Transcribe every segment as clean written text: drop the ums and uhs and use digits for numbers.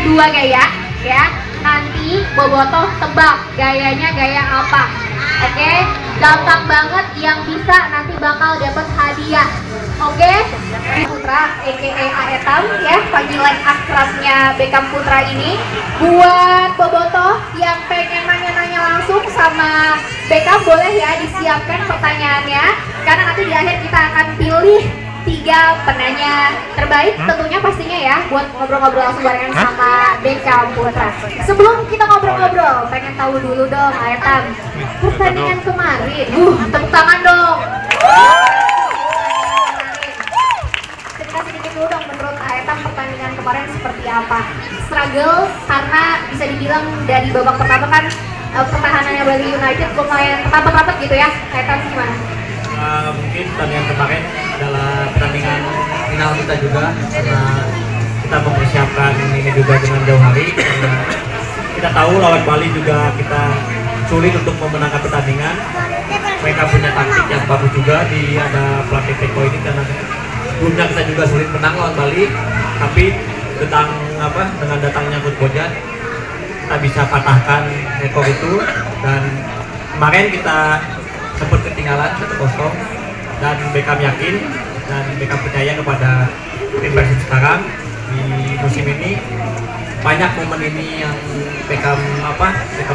dua gaya ya. Nanti Bobotoh tebak gayanya gaya apa. Oke, gampang banget, yang bisa nanti bakal dapat hadiah. Oke, Putra aka Aetam ya, panggilan akrabnya Beckham Putra ini. Buat Bobotoh yang pengen nanya-nanya langsung sama Beckham, boleh ya disiapkan pertanyaannya, karena nanti di akhir kita akan pilih 3 penanya terbaik tentunya pastinya ya, buat ngobrol-ngobrol langsung barengan sama Beckham Putra. Sebelum kita ngobrol-ngobrol, pengen tahu dulu dong Aetam, pertandingan kemarin, tepuk tangan dong. Cerita sedikit dulu dong, menurut Aetam pertandingan kemarin seperti apa? Struggle karena bisa dibilang dari babak pertama kan pertahanannya Bali United lumayan ketat-ketat gitu ya. Aetam gimana? Mungkin pertandingan kemarin adalah pertandingan final kita juga, karena kita mempersiapkan ini juga dengan jauh hari, karena kita tahu lawan Bali juga kita sulit untuk memenangkan pertandingan. Mereka punya taktik yang bagus juga di ada pelatih Teko ini, karena sebelumnya kita juga sulit menang lawan Bali, tapi dengan datangnya Coach Bojan kita bisa patahkan rekor itu, dan kemarin kita sempat ketinggalan 1-0, dan Beckham yakin dan Beckham percaya kepada tim Persib sekarang di musim ini. Banyak momen ini yang Beckham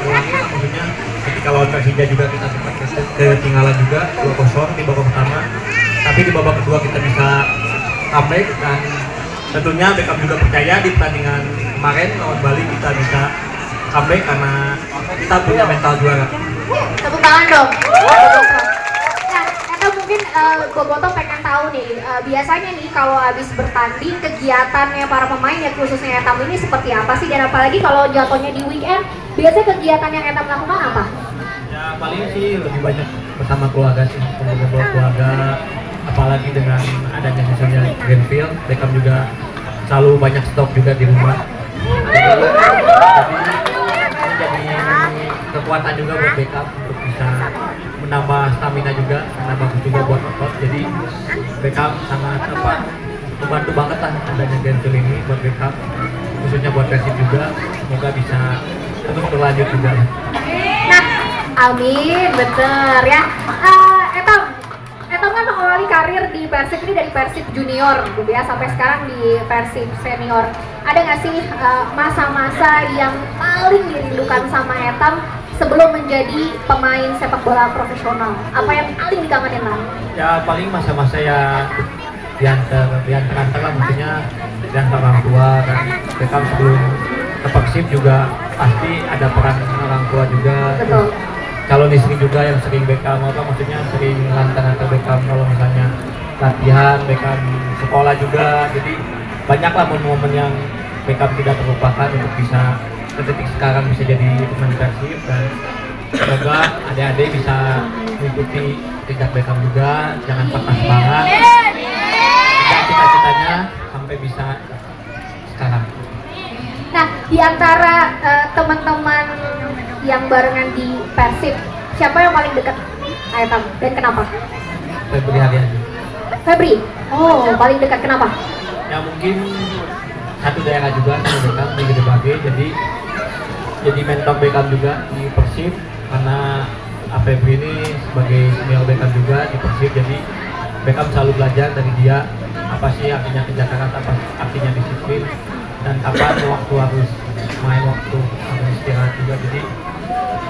ulangi, maksudnya ketika lawan Persija juga kita sempat ketinggalan juga 2-0 di babak pertama, tapi di babak kedua kita bisa comeback, dan tentunya Beckham juga percaya di pertandingan kemarin lawan Bali kita bisa comeback karena kita punya mental juara. Tepuk tangan dong. Nah, atau mungkin Bobotoh pengen tahu nih, biasanya nih kalau habis bertanding kegiatannya para pemain ya, khususnya Etam ini seperti apa sih, dan apalagi kalau jatuhnya di weekend, biasanya kegiatan yang Etam lakukan apa? Ya paling sih lebih banyak bersama keluarga sih, ngobrol keluarga, apalagi dengan adanya misalnya Greenfield, Beckham juga selalu banyak stok juga di rumah. Jadi kekuatan juga buat Beckham untuk bisa menambah stamina juga, karena bagus juga buat otot. Jadi Beckham sangat membantu banget lah adanya Greenfield ini buat Beckham, khususnya buat Persib juga. Semoga bisa terus berlanjut juga. Nah, amin, bener ya. Etam kan mengawali karir di Persib ini dari Persib Junior gitu ya, sampai sekarang di Persib Senior. Ada nggak sih masa-masa yang paling dirindukan sama Etam sebelum menjadi pemain sepak bola profesional? Apa yang paling dikangenin lah? Ya paling masa-masa ya diantar lah, maksudnya diantar orang tua kan. Beckham sebelum ke Persib juga pasti ada peran orang tua juga. Betul. Calon istri juga yang sering Beckham maksudnya sering ngantar Beckham kalau misalnya latihan, Beckham sekolah juga. Jadi banyaklah momen-momen yang Beckham tidak terlupakan untuk bisa ke titik sekarang bisa jadi pemain Persib, dan semoga adik-adik bisa mengikuti jejak Beckham juga, jangan patah semangat, kejar cita-citanya sampai bisa sekarang. Nah, di antara teman-teman yang barengan di Persib, siapa yang paling dekat Aetam dan kenapa? Febri Haryadi. Febri? Oh, paling dekat, kenapa? Ya mungkin satu daerah juga sama Beckham di Gede Bage, jadi mentor Beckham juga di Persib, karena Febri ini sebagai senior Beckham juga di Persib, jadi Beckham selalu belajar dari dia apa sih artinya kerja keras, apa artinya disiplin, dan kapan waktu harus main, waktu harus istirahat juga. Jadi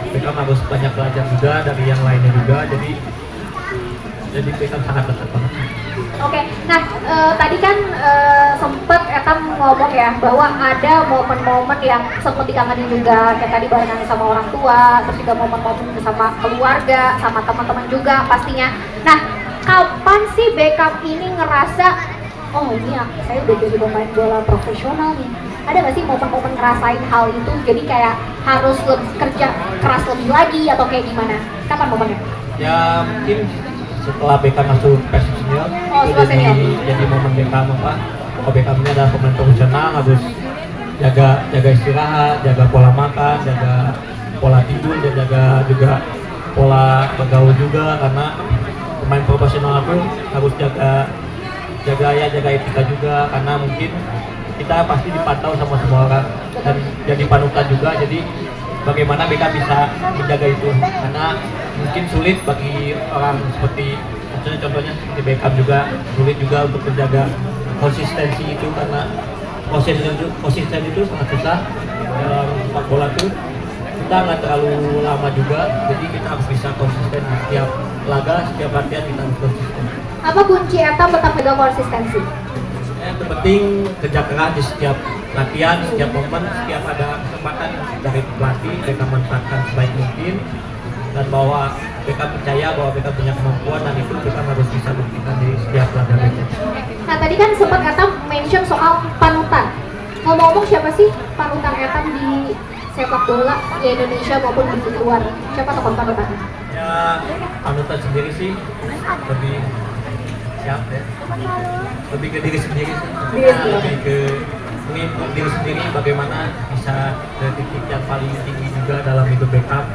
Beckham harus banyak belajar juga dari yang lainnya juga, jadi Beckham sangat dekat banget. Oke, nah tadi kan sempet Etam ngomong ya bahwa ada momen-momen yang sempet dikangenin juga, kayak tadi barengan sama orang tua, terus juga momen-momen sama keluarga, sama teman-teman juga pastinya. Nah, kapan sih Beckham ini ngerasa, oh ini saya udah jadi pemain bola profesional nih? Ada nggak sih momen-momen ngerasain hal itu, jadi kayak harus kerja keras lebih lagi atau kayak gimana? Kapan momennya? Ya mungkin setelah Beckham masuk Persib Senior, itu jadi momen Beckham kalau Beckham ini adalah pemain profesional, harus jaga istirahat, jaga pola makan, jaga pola tidur, dan jaga juga pola bergaul juga, karena pemain profesional pun harus jaga etika juga, karena mungkin kita pasti dipantau sama semua orang. jadi panutan juga. Jadi bagaimana Beckham bisa menjaga itu, karena mungkin sulit bagi orang seperti contohnya seperti Beckham juga sulit juga untuk menjaga konsistensi itu, karena konsisten itu sangat susah dalam sepak bola tuh. Kita nggak terlalu lama juga, jadi kita harus bisa konsisten setiap laga, setiap latihan kita harus konsisten. Apa kunci Etam tetap menjaga konsistensi? Yang penting kerja keras di setiap latihan, setiap momen, setiap ada kesempatan dari pelatih, Beckham manfaatkan sebaik mungkin, dan bahwa Beckham percaya bahwa Beckham punya kemampuan, dan itu Beckham harus bisa buktikan di setiap laga Beckham. Nah tadi kan sempat Etam mention soal panutan. Ngomong-ngomong, siapa sih panutan Etam di sepak bola di Indonesia maupun di luar? Siapa tokoh panutannya? Ya panutan sendiri sih lebih siapa ya? Lebih ke diri sendiri sih. Lebih ke mengikut diri sendiri, bagaimana bisa ke titik yang paling tinggi juga dalam hidup Beckham.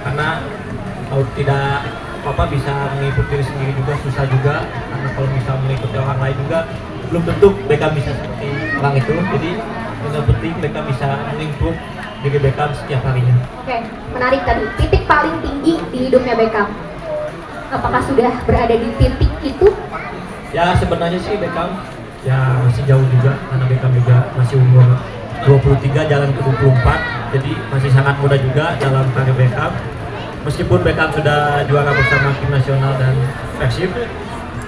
Karena kalau tidak apa bisa mengikut diri sendiri juga susah juga, karena kalau bisa mengikuti orang lain juga belum tentu Beckham bisa seperti orang itu. Jadi yang penting Beckham bisa mengimprove diri Beckham setiap harinya. Oke, menarik tadi. Titik paling tinggi di hidupnya Beckham. Apakah sudah berada di titik itu? Ya sebenarnya sih Beckham ya masih jauh juga, karena Beckham juga masih umur 23 jalan ke 24, jadi masih sangat muda juga dalam karir Beckham. Meskipun Beckham sudah juara bersama tim nasional dan Persib,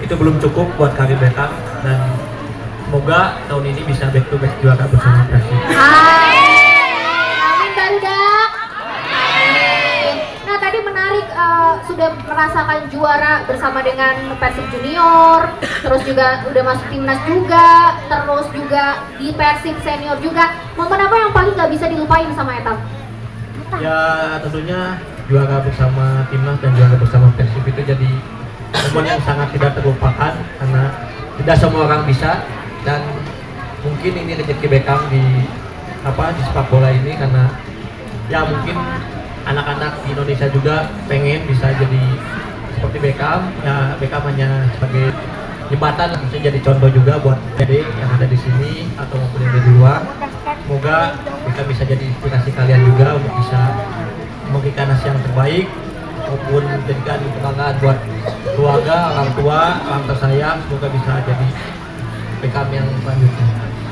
itu belum cukup buat karir Beckham, dan semoga tahun ini bisa back to back juara bersama Persib. Amin barudak. Nah tadi menarik, sudah merasakan juara bersama dengan Persib Junior, terus juga udah masuk timnas juga, terus juga di Persib Senior juga. Momen apa yang paling nggak bisa dilupain sama Etam? Ya tentunya juara bersama timnas dan juara bersama Persib itu jadi momen yang sangat tidak terlupakan, karena tidak semua orang bisa, dan mungkin ini rezeki Beckham di sepak bola ini, karena ya mungkin anak-anak di Indonesia juga pengen bisa jadi seperti Beckham. Ya Beckham hanya sebagai jembatan, bisa jadi contoh juga buat adik yang ada di sini atau maupun yang di luar. Semoga Beckham bisa jadi inspirasi kalian juga untuk bisa memberikan hasil yang terbaik, maupun menjadikan kebanggaan buat keluarga, orang tua, orang tersayang. Semoga bisa jadi Beckham yang selanjutnya.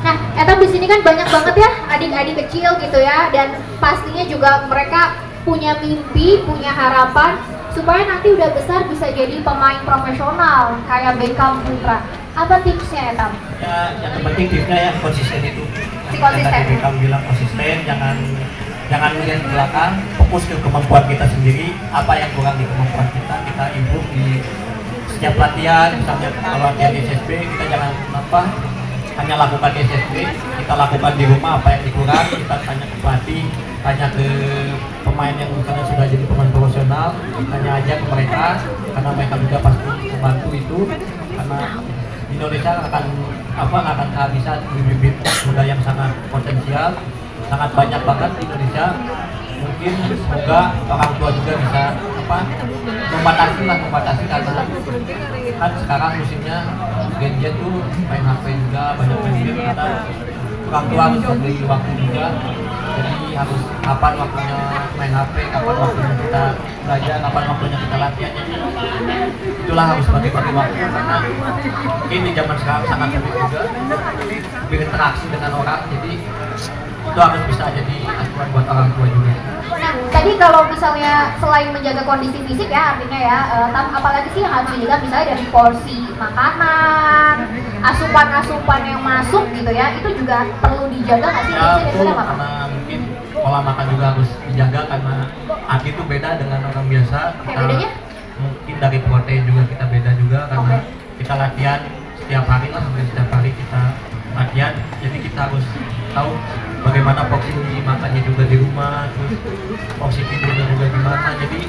Nah, Etam di sini kan banyak banget ya adik-adik kecil gitu ya, dan pastinya juga mereka punya mimpi, punya harapan supaya nanti udah besar bisa jadi pemain profesional kayak Beckham Putra. Apa tipsnya Etam? Ya, yang penting tipsnya ya konsisten itu. Si konsisten. Tadi Beckham bilang konsisten, jangan melihat ke belakang, fokus ke kemampuan kita sendiri. Apa yang kurang di kemampuan kita improve di setiap latihan. Misalnya kalau latihan di SSB, kita jangan hanya lakukan di SSB, kita lakukan di rumah. Apa yang dikurang, kita tanya ke pelatih, tanya ke pemain yang misalnya sudah jadi pemain profesional, tanya aja ke mereka, karena mereka juga pasti membantu itu. Karena Indonesia akan kehabisan bibit muda yang sangat potensial, sangat banyak banget di Indonesia. Mungkin semoga orang tua juga bisa membatasi karena kan sekarang musimnya Gen Z tuh main HP juga, banyak main game, karena orang tua harus memberi waktu juga. Jadi harus kapan waktunya main HP, kapan waktunya kita belajar, kapan waktunya kita latihan. Jadi itulah harus bagi-bagi waktu, karena mungkin di zaman sekarang sangat sulit juga berinteraksi dengan orang. Jadi itu harus bisa jadi asuhan buat orang tua juga. Nah, tadi kalau misalnya selain menjaga kondisi fisik ya, artinya ya, apalagi sih yang harus dijaga, misalnya dari porsi makanan, asupan-asupan yang masuk gitu ya, itu juga perlu dijaga nggak sih? Ya betul, karena mungkin pola makan juga harus dijaga, karena atlet itu beda dengan orang biasa. Bedanya? Mungkin dari protein juga kita beda juga, karena kita latihan setiap hari lah, hampir setiap hari kita latihan. Jadi kita harus tahu bagaimana porsi makannya juga di rumah, terus porsi tidurnya juga gimana. Jadi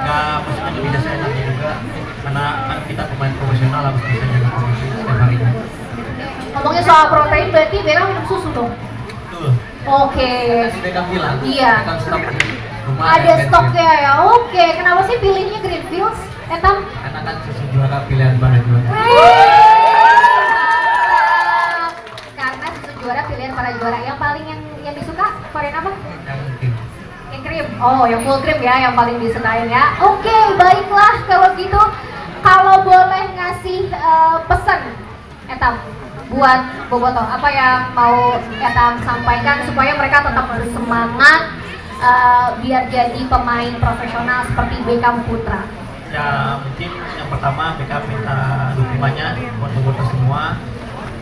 nggak maksudnya lebih bisa enaknya juga, karena kan kita pemain profesional harus bisa jaga kondisi setiap harinya. Ngomongnya soal protein, berarti Bella minum susu dong? Betul. Oke. Si Beckham bilang, iya. Beckham stok di rumah. Ada stoknya ya, oke. Kenapa sih pilihnya Greenfields, Etam? Karena kan susu juara pilihan para juara. Karena susu juara pilihan para juara. Yang yang disuka? Varian apa? Yang Krim. Oh, yang full cream ya, yang paling disukain ya. Oke, baiklah kalau gitu. Kalau boleh ngasih pesan, Etam, buat Boboto, apa yang mau Etam sampaikan supaya mereka tetap bersemangat biar jadi pemain profesional seperti Beckham Putra? Ya mungkin yang pertama Beckham minta dukungannya buat Boboto semua.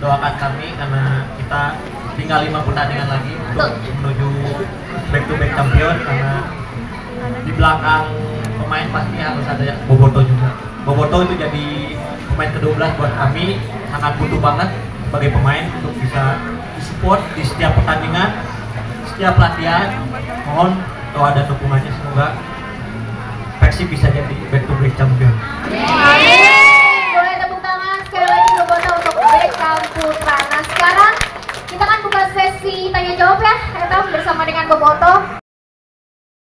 Doakan kami karena kita tinggal 5 pertandingan lagi untuk menuju back to back champion, karena di belakang pemain pasti harus ada Boboto juga. Boboto itu jadi pemain ke-12 buat kami, sangat butuh banget sebagai pemain untuk bisa support di setiap pertandingan, setiap latihan. Mohon doa dan dukungannya, semoga Persib bisa jadi back to back champion. Boleh tepuk tangan sekali lagi Boboto untuk Beckham Putra. Nah sekarang kita kan buka sesi tanya